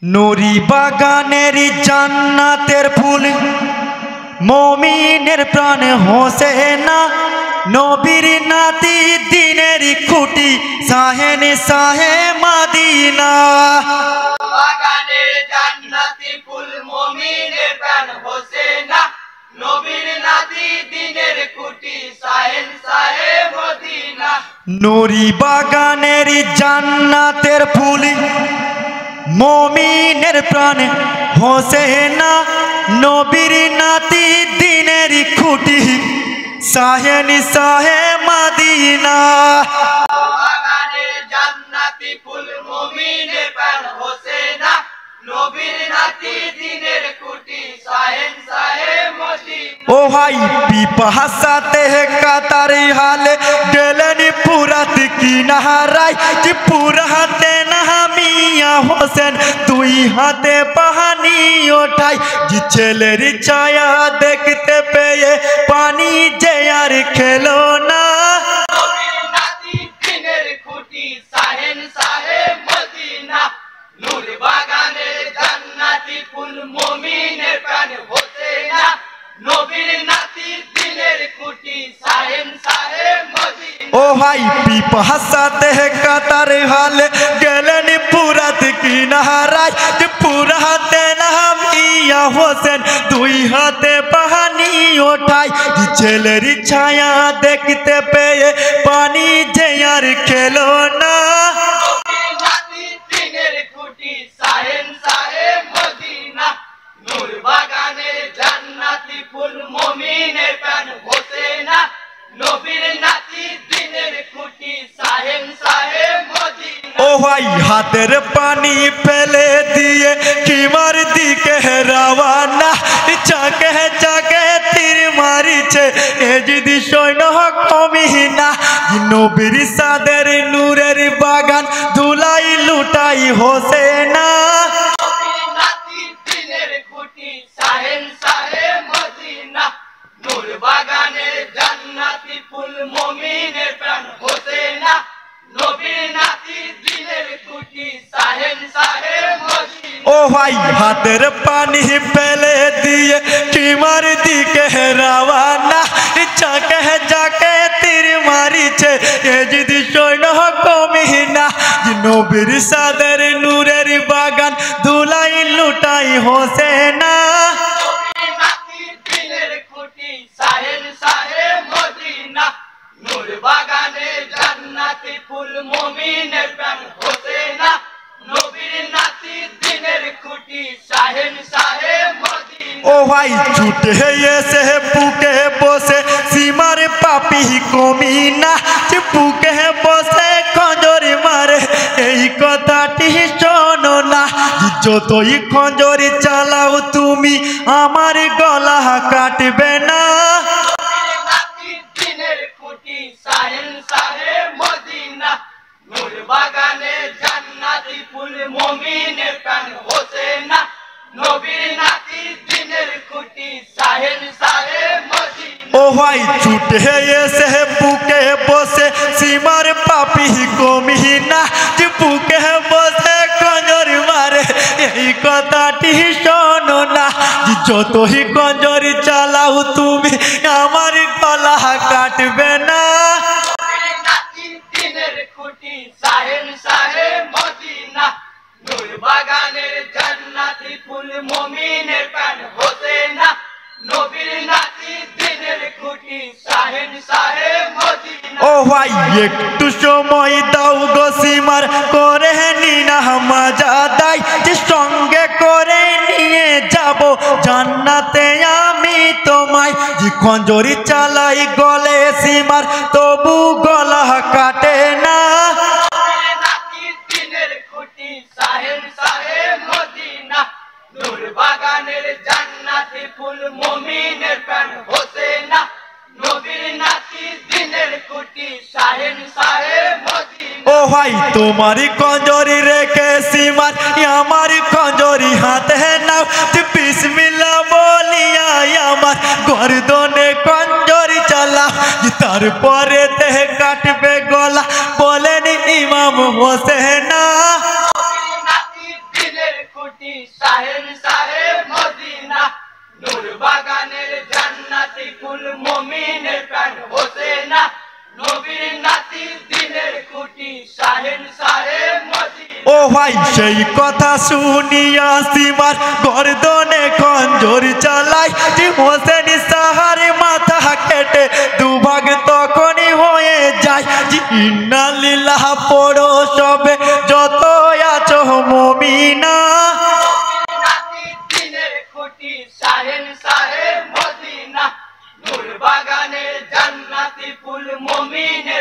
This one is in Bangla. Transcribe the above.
নুরি বাগানের জান্নাতের ফুল মুমিনের প্রাণ হোসেনা নবীর নাতি দিনের খুঁটি সাহেন সাহে মদিনা বাগানের জান্নাতি ফুল মুমিনের প্রাণ হোসেনা নবীর নাতি দিনের খুঁটি সাহেন সাহে মদিনা নুরি বাগানের জান্নাতের ফুল মুমিনের প্রাণ হোসেনা নবীর নাতি দিনের খুঁটি সাহেন সাহে মদিনা বাগানের জান্নাতি ফুল মুমিনের প্রাণ হোসেনা নবীর নাতি দিনের খুঁটি সাহেন সাহে মদিনা ও ভাই পিপাসাতে কাতার হালে গেলেন পুরাত কিনারায় যে পুরাতে না মিয়া হোসেন দুই হাতে পানি ওঠাই যে ছেলের ছায়া দেখতে পেয়ে পানি যে আর খেলো না নবীর নাতি দিনের খুঁটি সাহেন সাহে মদিনা নূর বাগানের জান্নাতি ফুল মুমিনের প্রাণ হোসেনা নবীর নাতি দিনের খুঁটি সাহেন সাহে মদিনা ও ভাই পিপাসাতে কাতার হালে গেলেন পুরাত কিনারায় যে পুরাতে না মিয়া হোসেন দুই হাতে পানি ওঠাই যে ছেলের ছায়া দেখতে পেয়ে পানি যে আর খেলো না নবীর নাতি দিনের খুঁটি সাহেন সাহে মদিনা নূর বাগানের জান্নাতি ফুল মুমিনের প্রাণ হোসেনা নবীর নাতি দিনের খুঁটি সাহেন সাহে মদিনা ও ভাই হাতের পানি ফেলে দিয়ে কিমার দিকে রওয়ানা চাকে চাকে তীর মারিছে এ যদি সৈন্য কমিনা নবীর সাদের নূরের বাগান ধুলাই লুটাই হোসেনা নবীর নাতি দিনের খুঁটি সাহেন সাহে মদিনা নূর বাগানের জান্নাতি ফুল মুমিনের প্রাণ হোসেনা নবীর নাতি দিনের খুঁটি সাহেন সাহে মদিনা ও ভাই হাতের পানি ফেলে দিয়ে কিমার দিকে রওয়ানা চাকে চাকে তীর মারিছে এ যদি সৈন্য কমিনা নবীর সাদের নূরের বাগান ধুলাই লুটাই হোসেনা নবীর নাতি দিনের খুঁটি সাহেন সাহে মদিনা নূর বাগানের জান্নাতি ফুল মুমিনের প্রাণ হোসেনা নবীর নাতি দিনের খুঁটি সাহেন সাহে মদিনা ও ভাই ছুটে এসে বুকে বসে সীমার পাপি কমিনা যে বুকে বসে খঞ্জর মারে এই কথাটি শোনো না যতই খঞ্জর চালাও তুমি আমার গলা কাটবে না নবীর নাতি দিনের খুঁটি সাহেন সাহে মদিনা নূর বাগানের জান্নাতি ফুল মুমিনের প্রাণ হোসেনা নবীর নাতি দিনের খুঁটি সাহেন সাহে মদিনা ও ভাই ছুটে এসে বুকে বসে সীমার পাপি কমিনা যে বুকে বসে খঞ্জর মারে এই কথাটি শোনো না যতই খঞ্জর চালাও তুমি আমার গলা কাটবে না নবীর নাতি দিনের খুঁটি সাহেন সাহে মদিনা নূর বাগানের জান্নাতি ফুল মুমিনের প্রাণ হোসেনা নবীর নাতি দিনের খুঁটি সাহেন সাহে মদিনা ও ভাই একটু সময় দাও গো সীমার করে নিনা মজা দাই যে সঙ্গে করে নিয়ে যাব জান্নাতে আমি তোমায় যে খঞ্জরি চালাই গলে সীমার তবু গলা কাটে না নবীর নাতি দিনের খুঁটি সাহেন সাহে মদিনা নূর বাগানের জান্নাতি ফুল মুমিনের প্রাণ হোসেনা নবীর নাতি দিনের খুঁটি সাহেন সাহে মদিনা ও ভাই তোমারই খঞ্জরি রেখে সীমার আমার খঞ্জরি হাতে নাও বিসমিল্লাহ বলিয়া আমার গর্দনে খঞ্জরি চালা তারপরে দেহ কাটবে গলা বলেন ইমাম হোসেনা নবীর নাতি দিনের খুঁটি খুঁটি সাহেব সাহেব মদিনা নূর বাগানের জান্নাতি ফুল মুমিনের প্রাণ হোসেনা নবীর নাতি দিনের খুঁটি সাহেব সাহেব মদিনা ও ভাই সেই কথা শুনিয়া সীমার গর্দনে খঞ্জর চালাই যে হোসেন সাহার মাথা কেটে দুভাগ তখনই হয়ে যায় যে ইন্না লিল্লাহ পড়ো সবে যত আছো মুমিনা নাতি দিনের খুঁটি সাহেব সাহেব মদিনা নূর বাগানের জান্নাতি ফুল মুমিনের